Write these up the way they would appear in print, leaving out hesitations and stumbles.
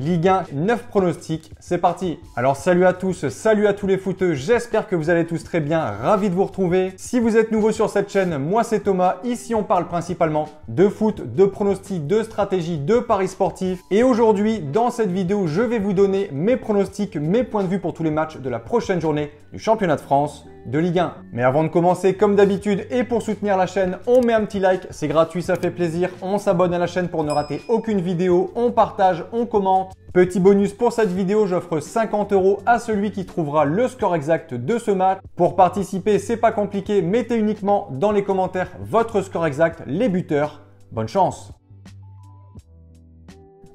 Ligue 1, 9 pronostics, c'est parti. Alors salut à tous, salut à tous les footeux, j'espère que vous allez tous très bien, ravi de vous retrouver. Si vous êtes nouveau sur cette chaîne, moi c'est Thomas, ici on parle principalement de foot, de pronostics, de stratégie, de paris sportifs. Et aujourd'hui, dans cette vidéo, je vais vous donner mes pronostics, mes points de vue pour tous les matchs de la prochaine journée du championnat de France de Ligue 1. Mais avant de commencer, comme d'habitude, et pour soutenir la chaîne, on met un petit like, c'est gratuit, ça fait plaisir. On s'abonne à la chaîne pour ne rater aucune vidéo, on partage, on commente. Petit bonus pour cette vidéo, j'offre 50 € à celui qui trouvera le score exact de ce match. Pour participer, c'est pas compliqué, mettez uniquement dans les commentaires votre score exact, les buteurs. Bonne chance!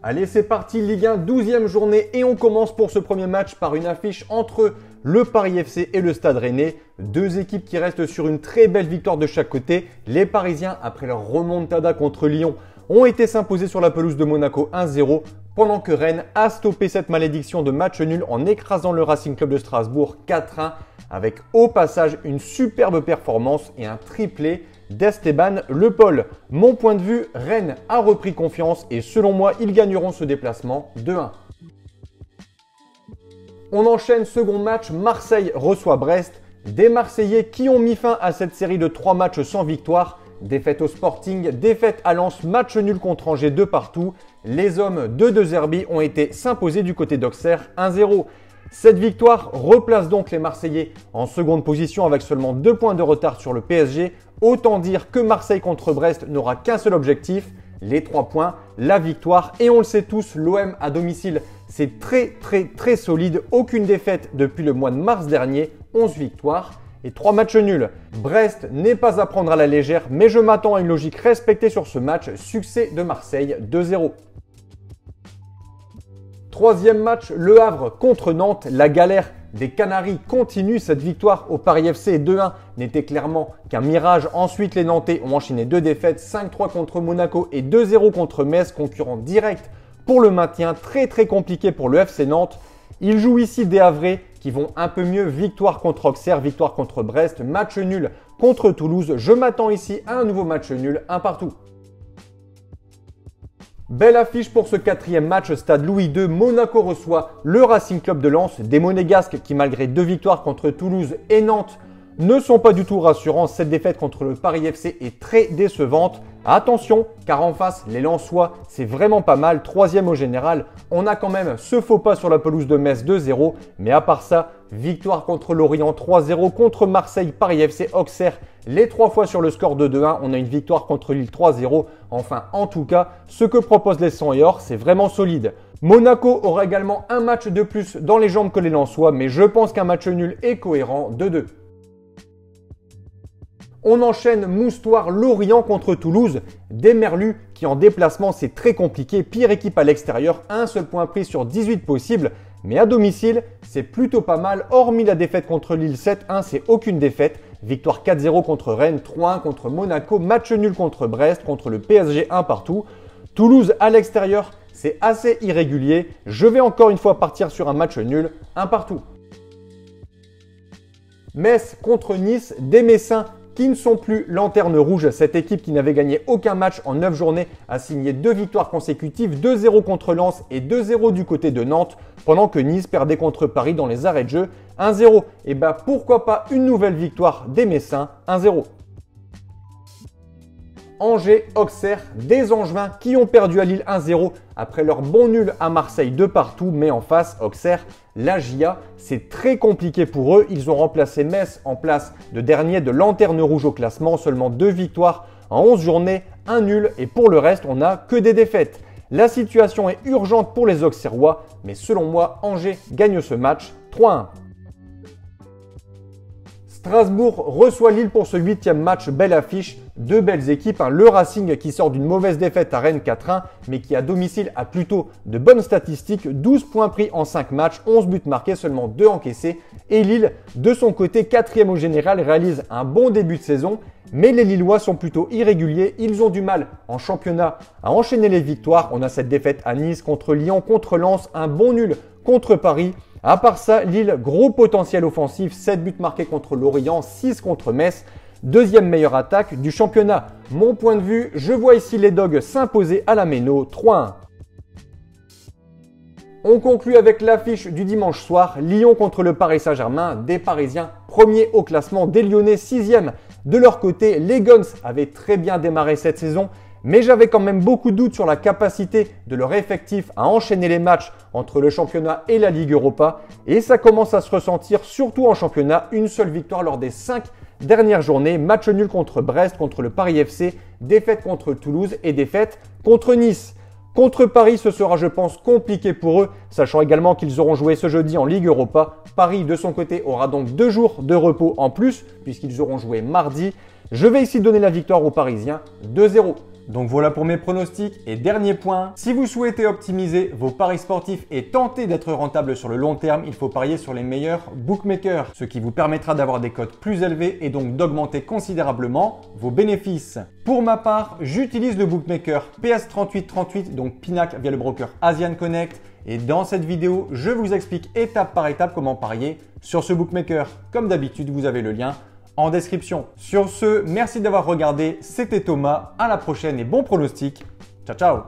Allez, c'est parti, Ligue 1, 12e journée et on commence pour ce premier match par une affiche entre le Paris FC et le Stade Rennais. Deux équipes qui restent sur une très belle victoire de chaque côté. Les Parisiens, après leur remontada contre Lyon, ont été s'imposer sur la pelouse de Monaco 1-0, pendant que Rennes a stoppé cette malédiction de match nul en écrasant le Racing Club de Strasbourg 4-1, avec au passage une superbe performance et un triplé d'Esteban Le Paul. Mon point de vue, Rennes a repris confiance et selon moi, ils gagneront ce déplacement 2-1. On enchaîne, second match, Marseille reçoit Brest. Des Marseillais qui ont mis fin à cette série de 3 matchs sans victoire. Défaite au Sporting, défaite à Lens, match nul contre Angers de partout. Les hommes de De Zerbi ont été s'imposer du côté d'Auxerre 1-0. Cette victoire replace donc les Marseillais en seconde position avec seulement 2 points de retard sur le PSG. Autant dire que Marseille contre Brest n'aura qu'un seul objectif, les 3 points, la victoire. Et on le sait tous, l'OM à domicile, c'est très solide. Aucune défaite depuis le mois de mars dernier, 11 victoires et 3 matchs nuls. Brest n'est pas à prendre à la légère, mais je m'attends à une logique respectée sur ce match. Succès de Marseille 2-0. Troisième match, Le Havre contre Nantes. La galère des Canaries continue. Cette victoire au Paris FC 2-1 n'était clairement qu'un mirage. Ensuite, les Nantais ont enchaîné 2 défaites, 5-3 contre Monaco et 2-0 contre Metz, concurrent direct pour le maintien. Très compliqué pour le FC Nantes. Ils jouent ici des Havrais qui vont un peu mieux. Victoire contre Auxerre, victoire contre Brest, match nul contre Toulouse. Je m'attends ici à un nouveau match nul, un partout. Belle affiche pour ce 4e match, stade Louis II. Monaco reçoit le Racing Club de Lens. Des Monégasques qui, malgré 2 victoires contre Toulouse et Nantes, ne sont pas du tout rassurants. Cette défaite contre le Paris FC est très décevante. Attention, car en face, les Lensois, c'est vraiment pas mal. 3e au général. On a quand même ce faux pas sur la pelouse de Metz 2-0. Mais à part ça, victoire contre Lorient 3-0, contre Marseille, Paris FC, Auxerre. Les 3 fois sur le score de 2-1, on a une victoire contre Lille 3-0. Enfin, en tout cas, ce que proposent les 100 et or, c'est vraiment solide. Monaco aura également un match de plus dans les jambes que les Lensois, mais je pense qu'un match nul est cohérent 2-2. On enchaîne, Moustoir, Lorient contre Toulouse. Des Merlus qui en déplacement c'est très compliqué. Pire équipe à l'extérieur, un seul point pris sur 18 possibles. Mais à domicile, c'est plutôt pas mal. Hormis la défaite contre Lille 7-1, c'est aucune défaite. Victoire 4-0 contre Rennes, 3-1 contre Monaco, match nul contre Brest, contre le PSG 1 partout. Toulouse à l'extérieur, c'est assez irrégulier. Je vais encore une fois partir sur un match nul, 1 partout. Metz contre Nice, des Messins qui ne sont plus lanterne rouge. Cette équipe qui n'avait gagné aucun match en 9 journées a signé 2 victoires consécutives, 2-0 contre Lens et 2-0 du côté de Nantes, pendant que Nice perdait contre Paris dans les arrêts de jeu 1-0. Et bah pourquoi pas une nouvelle victoire des Messins 1-0. Angers, Auxerre, des Angevins qui ont perdu à Lille 1-0 après leur bon nul à Marseille de partout, mais en face, Auxerre, la GIA, c'est très compliqué pour eux. Ils ont remplacé Metz en place de dernier de lanterne rouge au classement, seulement 2 victoires en 11 journées, 1 nul et pour le reste, on n'a que des défaites. La situation est urgente pour les Auxerrois, mais selon moi, Angers gagne ce match 3-1. Strasbourg reçoit Lille pour ce 8e match, belle affiche, 2 belles équipes. Le Racing qui sort d'une mauvaise défaite à Rennes 4-1, mais qui à domicile a plutôt de bonnes statistiques, 12 points pris en 5 matchs, 11 buts marqués, seulement 2 encaissés. Et Lille, de son côté, 4e au général, réalise un bon début de saison, mais les Lillois sont plutôt irréguliers, ils ont du mal en championnat à enchaîner les victoires. On a cette défaite à Nice, contre Lyon, contre Lens, un bon nul contre Paris. À part ça, Lille, gros potentiel offensif, 7 buts marqués contre Lorient, 6 contre Metz. deuxième meilleure attaque du championnat. Mon point de vue, je vois ici les Dogs s'imposer à la Méno 3-1. On conclut avec l'affiche du dimanche soir, Lyon contre le Paris Saint-Germain, des Parisiens premiers au classement, des Lyonnais 6e. De leur côté, les Guns avaient très bien démarré cette saison, mais j'avais quand même beaucoup de doutes sur la capacité de leur effectif à enchaîner les matchs entre le championnat et la Ligue Europa, et ça commence à se ressentir surtout en championnat, une seule victoire lors des 5 dernières journées, match nul contre Brest, contre le Paris FC, défaite contre Toulouse et défaite contre Nice. Contre Paris, ce sera, je pense, compliqué pour eux, sachant également qu'ils auront joué ce jeudi en Ligue Europa. Paris, de son côté, aura donc 2 jours de repos en plus, puisqu'ils auront joué mardi. Je vais ici donner la victoire aux Parisiens 2-0. Donc voilà pour mes pronostics. Et dernier point, si vous souhaitez optimiser vos paris sportifs et tenter d'être rentable sur le long terme, il faut parier sur les meilleurs bookmakers, ce qui vous permettra d'avoir des cotes plus élevées et donc d'augmenter considérablement vos bénéfices. Pour ma part, j'utilise le bookmaker PS3838, donc Pinac via le broker Asian Connect. Et dans cette vidéo, je vous explique étape par étape comment parier sur ce bookmaker. Comme d'habitude, vous avez le lien en description. Sur ce, merci d'avoir regardé, c'était Thomas, à la prochaine et bon pronostic. Ciao ciao.